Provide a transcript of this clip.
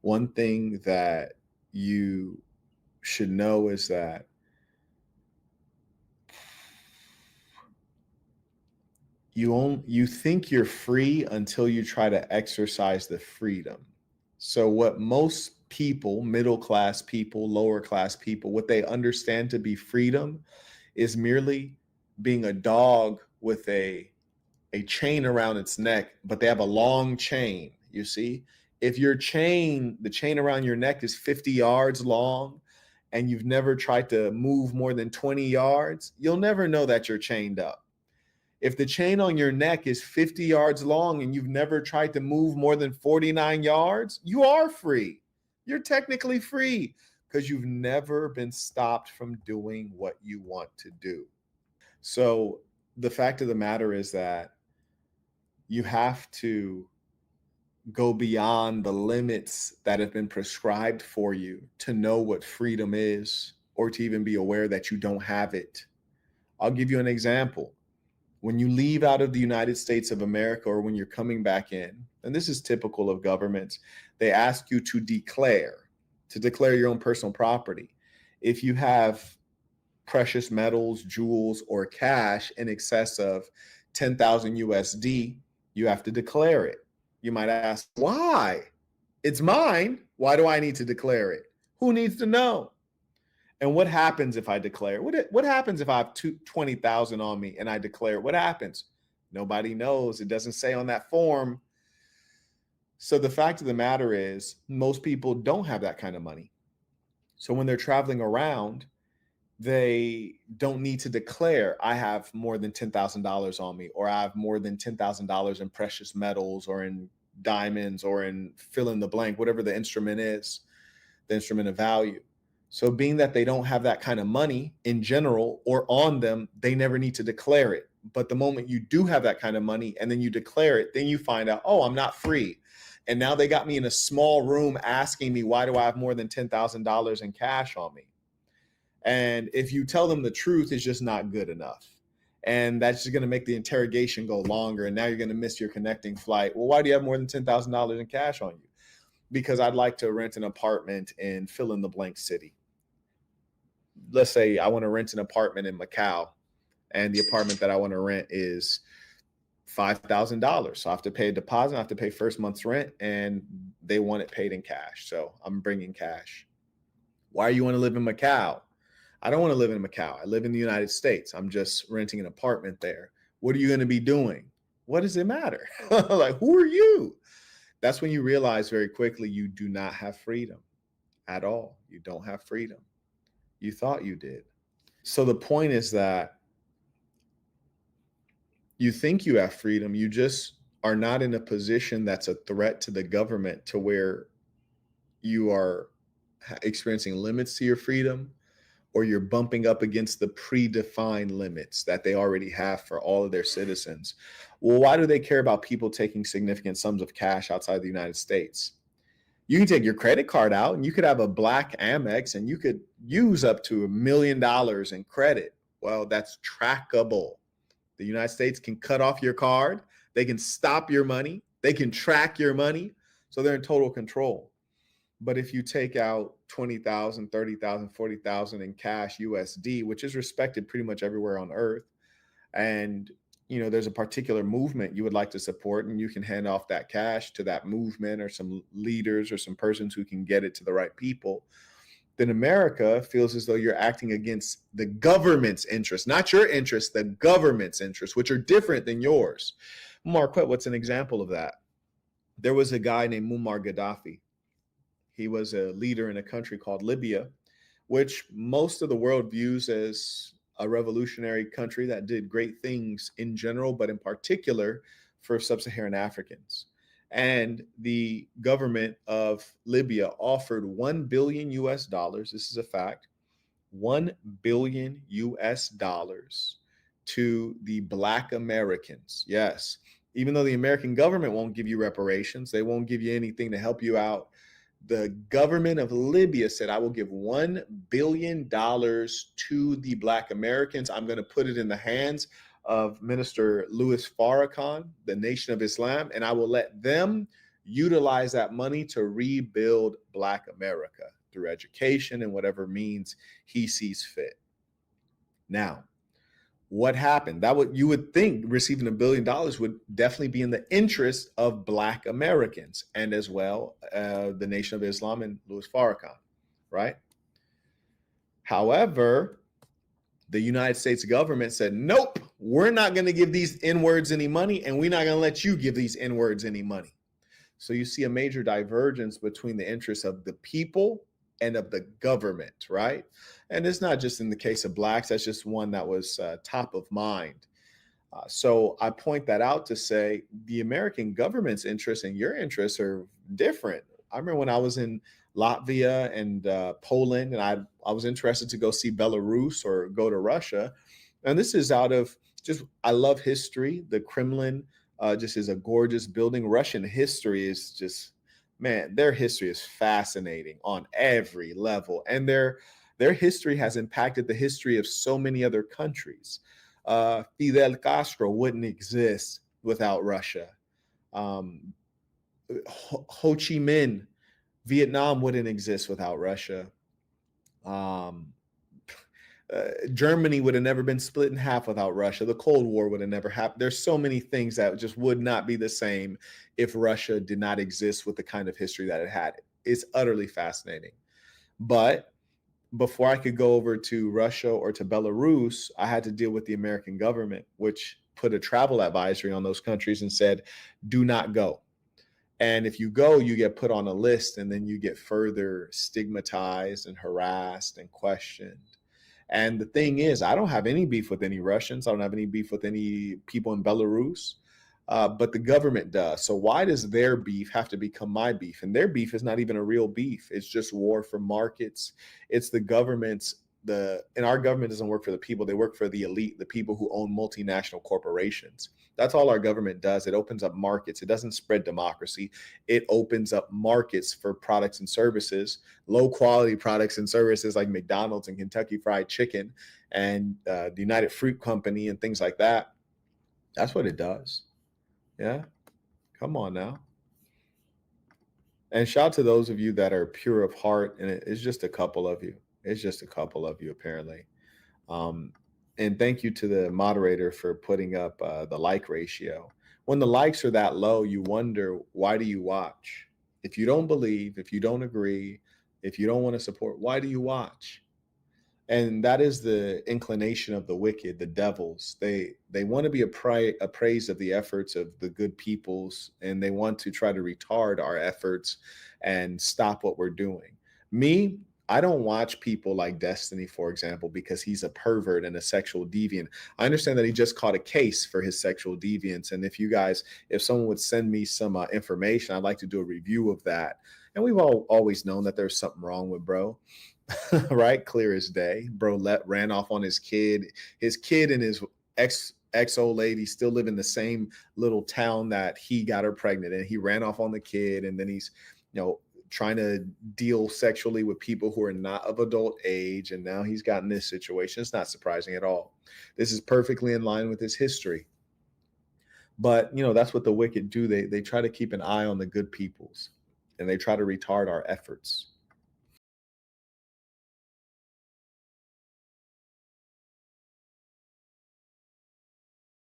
one thing that you should know is that you think you're free until you try to exercise the freedom. So what most people, middle class people, lower class people, what they understand to be freedom is merely being a dog with a chain around its neck, but they have a long chain. You see, if the chain around your neck is 50 yards long and you've never tried to move more than 20 yards, you'll never know that you're chained up. If the chain on your neck is 50 yards long and you've never tried to move more than 49 yards, you are free. You're technically free because you've never been stopped from doing what you want to do. So the fact of the matter is that you have to go beyond the limits that have been prescribed for you to know what freedom is or to even be aware that you don't have it. I'll give you an example. When you leave out of the United States of America or when you're coming back in, and this is typical of governments, they ask you to declare your own personal property. If you have precious metals, jewels, or cash in excess of 10,000 USD, you have to declare it. You might ask, why? It's mine. Why do I need to declare it? Who needs to know? And what happens if I declare? What happens if I have 20,000 on me and I declare? What happens? Nobody knows. It doesn't say on that form. So the fact of the matter is, most people don't have that kind of money. So when they're traveling around, they don't need to declare, I have more than $10,000 on me, or I have more than $10,000 in precious metals or in diamonds or in fill in the blank, whatever the instrument is, the instrument of value. So being that they don't have that kind of money in general or on them, they never need to declare it. But the moment you do have that kind of money and then you declare it, then you find out, oh, I'm not free. And now they got me in a small room asking me, why do I have more than $10,000 in cash on me? And if you tell them the truth, it's just not good enough. And that's just going to make the interrogation go longer. And now you're going to miss your connecting flight. Well, why do you have more than $10,000 in cash on you? Because I'd like to rent an apartment in fill in the blank city. Let's say I want to rent an apartment in Macau, and the apartment that I want to rent is $5,000. So I have to pay a deposit, I have to pay first month's rent, and they want it paid in cash. So I'm bringing cash. Why do you want to live in Macau? I don't want to live in Macau. I live in the United States. I'm just renting an apartment there. What are you going to be doing? What does it matter? Like, who are you? That's when you realize very quickly you do not have freedom at all. You don't have freedom. You thought you did. So the point is that you think you have freedom. You just are not in a position that's a threat to the government to where you are experiencing limits to your freedom, or you're bumping up against the predefined limits that they already have for all of their citizens. Well, why do they care about people taking significant sums of cash outside the United States? You can take your credit card out and you could have a black Amex and you could use up to $1 million in credit. Well, that's trackable. The United States can cut off your card. They can stop your money. They can track your money. So they're in total control. But if you take out 20,000, 30,000, 40,000 in cash USD, which is respected pretty much everywhere on earth, and there's a particular movement you would like to support, and you can hand off that cash to that movement or some leaders or some persons who can get it to the right people, then America feels as though you're acting against the government's interests, not your interests, the government's interests, which are different than yours. Marquett, what's an example of that? There was a guy named Muammar Gaddafi. He was a leader in a country called Libya, which most of the world views as a revolutionary country that did great things in general, but in particular for sub-Saharan Africans. And the government of Libya offered $1 billion US. This is a fact, $1 billion US to the Black Americans. Yes, even though the American government won't give you reparations, they won't give you anything to help you out. The government of Libya said, I will give $1 billion to the Black Americans. I'm going to put it in the hands of Minister Louis Farrakhan, the Nation of Islam, and I will let them utilize that money to rebuild Black America through education and whatever means he sees fit. Now, what happened? That would, you would think receiving $1 billion would definitely be in the interest of Black Americans and as well the Nation of Islam and Louis Farrakhan, right? However, the United States government said, nope, we're not going to give these N-words any money, and we're not going to let you give these N-words any money. So you see a major divergence between the interests of the people and of the government, right? And it's not just in the case of Blacks, that's just one that was top of mind. So I point that out to say the American government's interests and your interests are different. I remember when I was in Latvia and Poland, and I was interested to go see Belarus or go to Russia. And this is out of just, I love history. The Kremlin just is a gorgeous building. Russian history is just, man, their history is fascinating on every level. And their history has impacted the history of so many other countries. Fidel Castro wouldn't exist without Russia. Ho Chi Minh, Vietnam wouldn't exist without Russia. Germany would have never been split in half without Russia. The Cold War would have never happened. There's so many things that just would not be the same if Russia did not exist with the kind of history that it had. It's utterly fascinating. But before I could go over to Russia or to Belarus, I had to deal with the American government, which put a travel advisory on those countries and said, do not go. And if you go, you get put on a list, and then you get further stigmatized and harassed and questioned. And the thing is, I don't have any beef with any Russians. I don't have any beef with any people in Belarus, but the government does. So why does their beef have to become my beef? And their beef is not even a real beef. It's just war for markets. It's the government's, and our government doesn't work for the people. They work for the elite, the people who own multinational corporations. That's all our government does. It opens up markets. It doesn't spread democracy. It opens up markets for products and services, low quality products and services like McDonald's and Kentucky Fried Chicken and the United Fruit Company and things like that. That's what it does. Yeah. Come on now. And shout out to those of you that are pure of heart. And it's just a couple of you. It's just a couple of you, apparently. And thank you to the moderator for putting up the like ratio. When the likes are that low, you wonder, why do you watch? If you don't believe, if you don't agree, if you don't want to support, why do you watch? And that is the inclination of the wicked, the devils. They want to be appraised of the efforts of the good peoples, and they want to try to retard our efforts and stop what we're doing. Me, I don't watch people like Destiny, for example, because he's a pervert and a sexual deviant. I understand that he just caught a case for his sexual deviance. And if someone would send me some information, I'd like to do a review of that. And we've always known that there's something wrong with bro, right? Clear as day. Bro ran off on his kid. His kid and his ex old lady still live in the same little town that he got her pregnant in. He ran off on the kid, and then he's, trying to deal sexually with people who are not of adult age. And now he's gotten this situation. It's not surprising at all. This is perfectly in line with his history. But, that's what the wicked do. They try to keep an eye on the good peoples, and they try to retard our efforts.